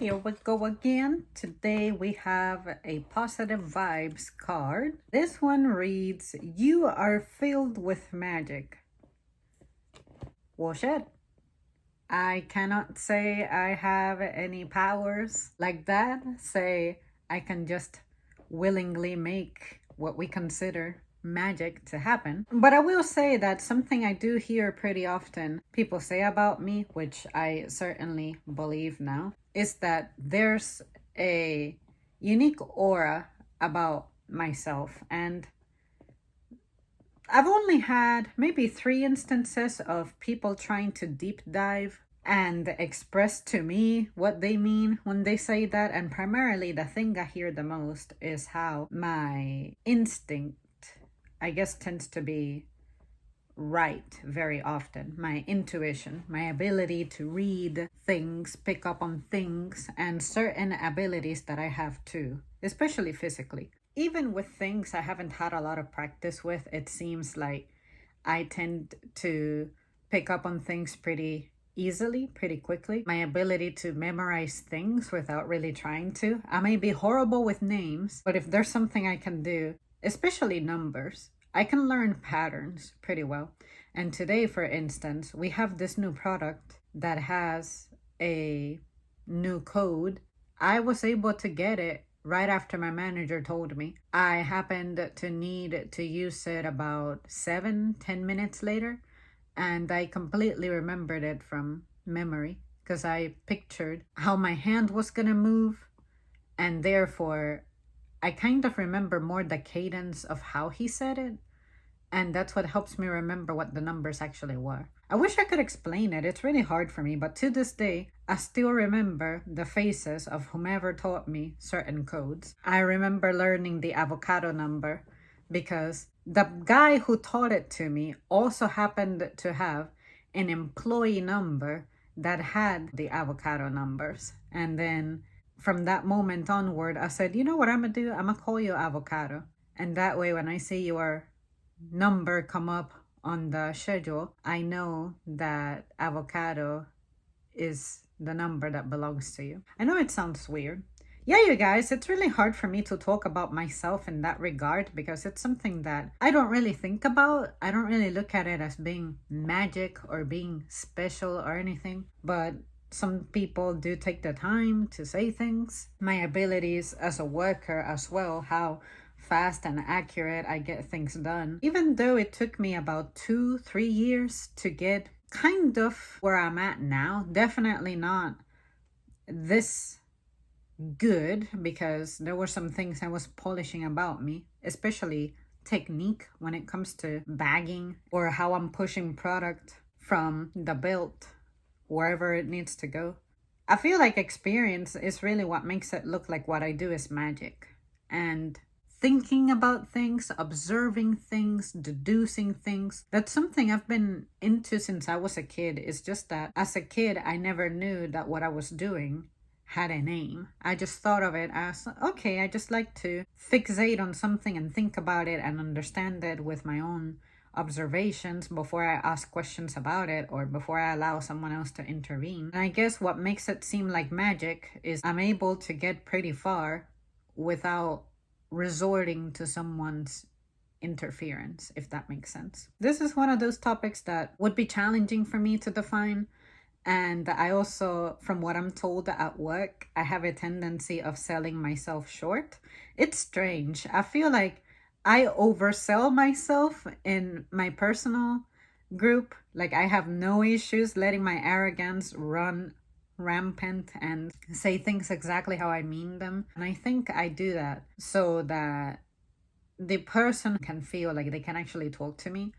Here we go again. Today we have a positive vibes card. This one reads, "You are filled with magic." Well, shit. I cannot say I have any powers like that. Say I can just willingly make what we consider magic to happen. But I will say that something I do hear pretty often people say about me, which I certainly believe now, is that there's a unique aura about myself. And I've only had maybe 3 instances of people trying to deep dive and express to me what they mean when they say that. And primarily, the thing I hear the most is how my instinct, I guess, tends to be right very often. My intuition, my ability to read things, pick up on things, and certain abilities that I have too, especially physically. Even with things I haven't had a lot of practice with, it seems like I tend to pick up on things pretty easily, pretty quickly. My ability to memorize things without really trying to. I may be horrible with names, but if there's something I can do, especially numbers, I can learn patterns pretty well. And today, for instance, we have this new product that has a new code. I was able to get it right after my manager told me. I happened to need to use it about 7-10 minutes later, and I completely remembered it from memory because I pictured how my hand was gonna move, and therefore I kind of remember more the cadence of how he said it, and that's what helps me remember what the numbers actually were. I wish I could explain it. It's really hard for me, but to this day, I still remember the faces of whomever taught me certain codes. I remember learning the avocado number because the guy who taught it to me also happened to have an employee number that had the avocado numbers. And then from that moment onward, I said, you know what I'm gonna do? I'm gonna call you avocado. And that way, when I see your number come up on the schedule, I know that avocado is the number that belongs to you. I know it sounds weird. Yeah, you guys, it's really hard for me to talk about myself in that regard because it's something that I don't really think about. I don't really look at it as being magic or being special or anything. But some people do take the time to say things. My abilities as a worker as well, how fast and accurate I get things done. Even though it took me about 2-3 years to get kind of where I'm at now, definitely not this good because there were some things I was polishing about me, especially technique when it comes to bagging or how I'm pushing product from the belt wherever it needs to go. I feel like experience is really what makes it look like what I do is magic. And thinking about things, observing things, deducing things, that's something I've been into since I was a kid. It's just that as a kid, I never knew that what I was doing had a name. I just thought of it as, okay, I just like to fixate on something and think about it and understand it with my own observations before I ask questions about it or before I allow someone else to intervene. And I guess what makes it seem like magic is I'm able to get pretty far without resorting to someone's interference, if that makes sense. This is one of those topics that would be challenging for me to define. And I also, from what I'm told at work, I have a tendency of selling myself short. It's strange. I feel like I oversell myself in my personal group. Like I have no issues letting my arrogance run rampant and say things exactly how I mean them. And I think I do that so that the person can feel like they can actually talk to me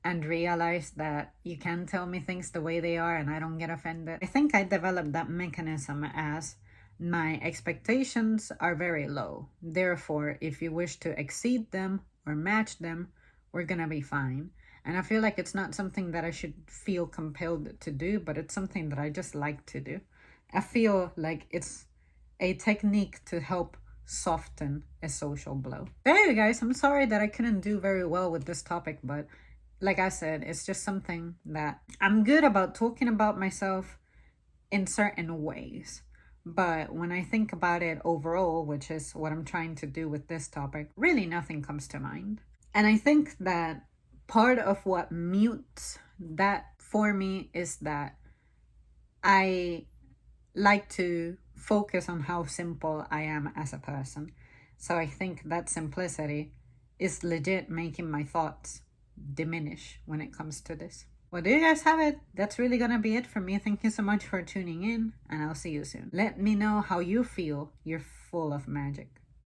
and realize that you can tell me things the way they are and I don't get offended. I think I developed that mechanism as my expectations are very low. Therefore, if you wish to exceed them or match them, we're gonna be fine. And I feel like it's not something that I should feel compelled to do, but it's something that I just like to do. I feel like it's a technique to help soften a social blow. But anyway, guys, I'm sorry that I couldn't do very well with this topic, but like I said, it's just something that I'm good about talking about myself in certain ways. But when I think about it overall, which is what I'm trying to do with this topic, really nothing comes to mind. And I think that part of what mutes that for me is that I like to focus on how simple I am as a person. So I think that simplicity is legit making my thoughts diminish when it comes to this. Well, there you guys have it. That's really gonna be it for me. Thank you so much for tuning in, and I'll see you soon. Let me know how you feel you're full of magic.